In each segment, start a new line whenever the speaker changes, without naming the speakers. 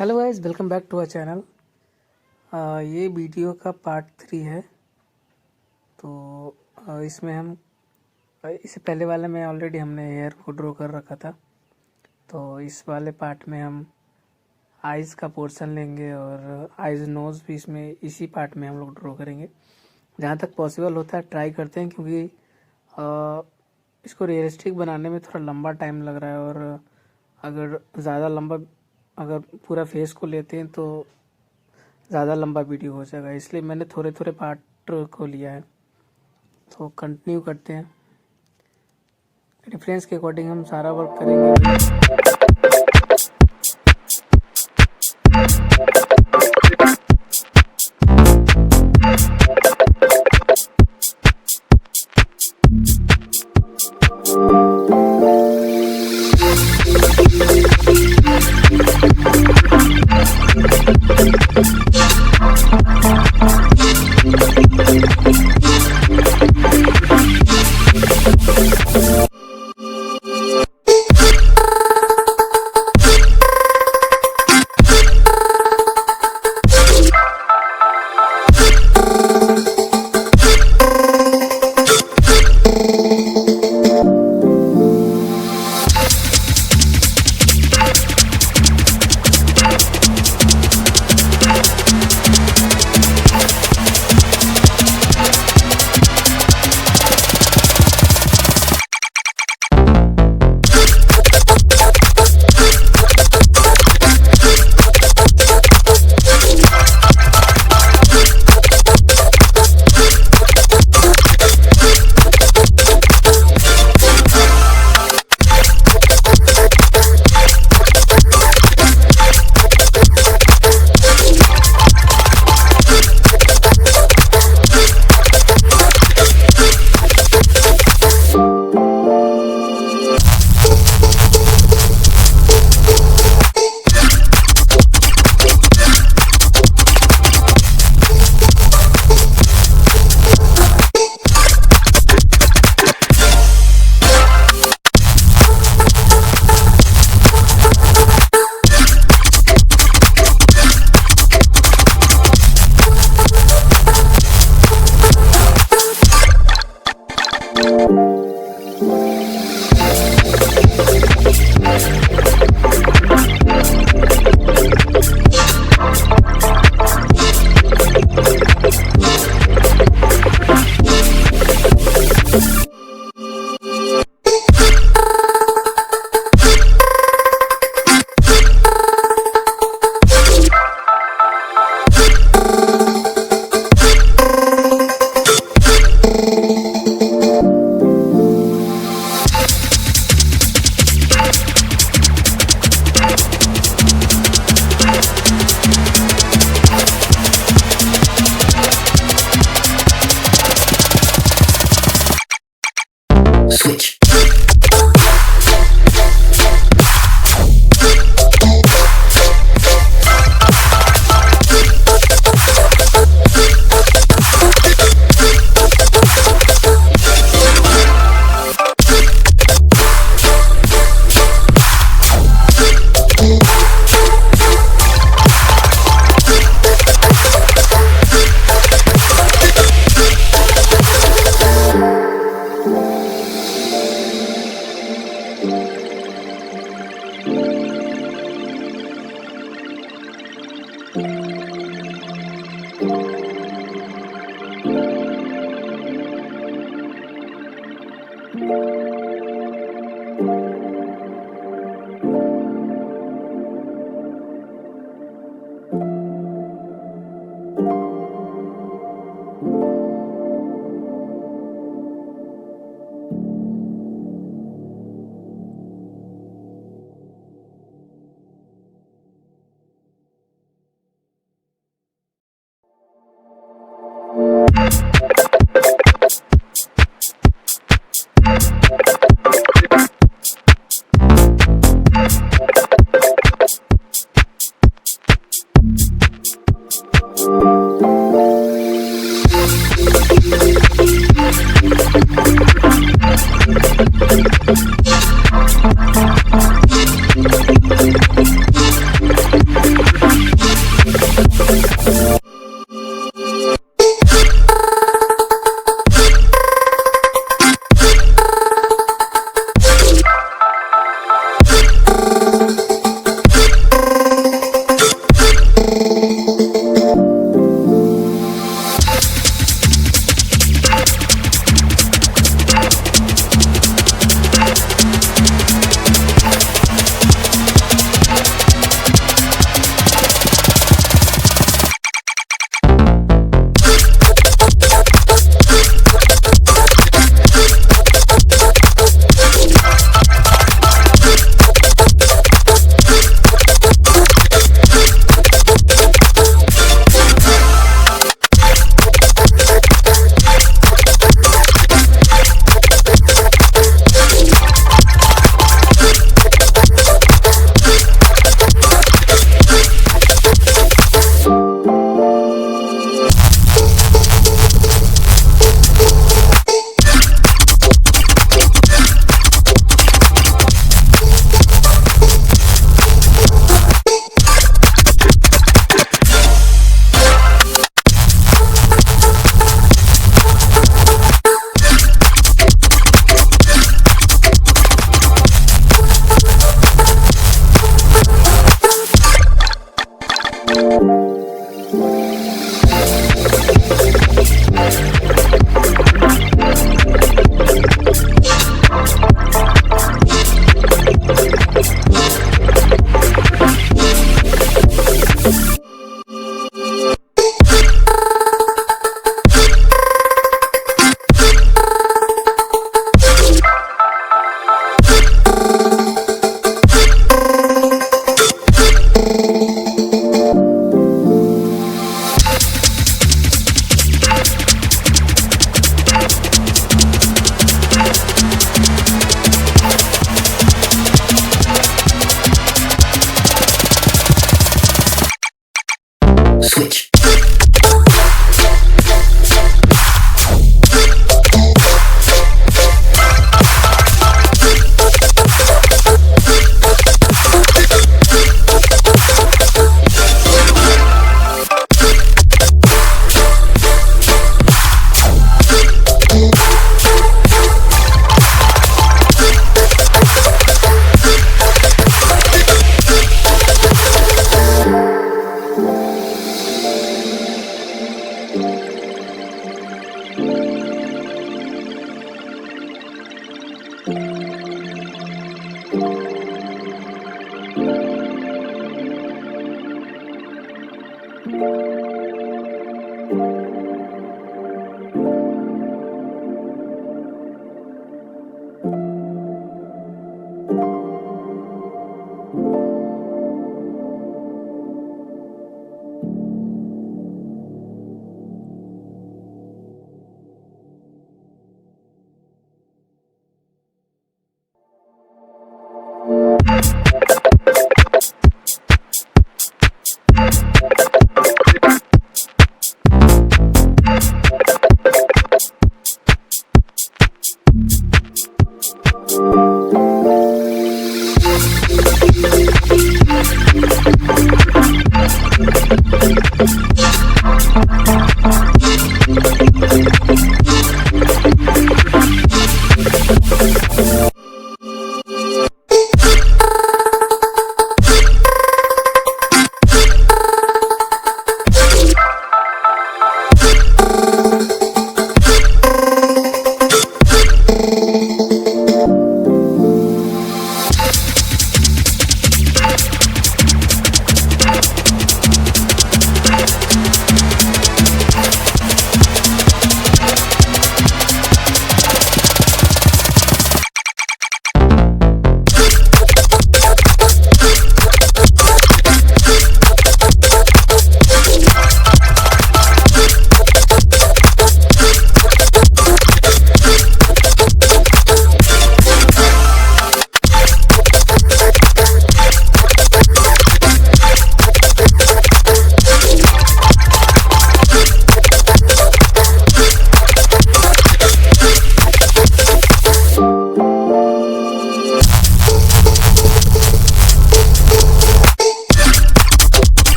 Hello guys, welcome back to our channel. ये video का part 3 है। तो इसमें हम इससे पहले वाले में ऑलरेडी हमने हेयर को ड्रॉ कर रखा था। तो इस वाले पार्ट में हम आइज़ का पोर्शन लेंगे और आइज़ नोज़ भी इसमें इसी पार्ट में हम लोग ड्रॉ करेंगे। जहाँ तक पॉसिबल होता है ट्राई करते हैं, क्योंकि इसको रियलिस्टिक बनाने में थोड़ा लंबा टाइम लग रहा है और अगर ज़्यादा लंबा अगर पूरा फेस को लेते हैं तो ज़्यादा लंबा वीडियो हो जाएगा, इसलिए मैंने थोड़े थोड़े पार्ट को लिया है। तो कंटिन्यू करते हैं। रेफरेंस के अकॉर्डिंग हम सारा वर्क करेंगे।
Switch.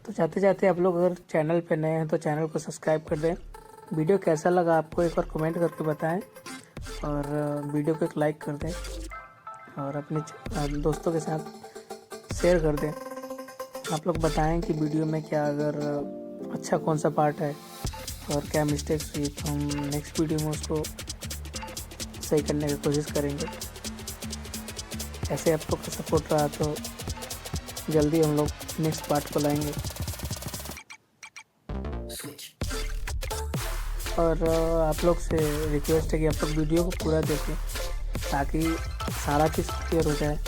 तो जाते जाते आप लोग अगर चैनल पे नए हैं तो चैनल को सब्सक्राइब कर दें। वीडियो कैसा लगा आपको एक बार कमेंट करके बताएं, और वीडियो को एक लाइक कर दें और अपने दोस्तों के साथ शेयर कर दें। आप लोग बताएं कि वीडियो में क्या अगर अच्छा कौन सा पार्ट है और क्या मिस्टेक्स हुई, तो हम नेक्स्ट वीडियो में उसको सही करने की कोशिश करेंगे। ऐसे आप लोग का सपोर्ट रहा तो जल्दी हम लोग नेक्स्ट पार्ट को लाएंगे। और आप लोग से रिक्वेस्ट है कि आप लोग वीडियो को पूरा देखें ताकि सारा चीज़ क्लियर हो जाए।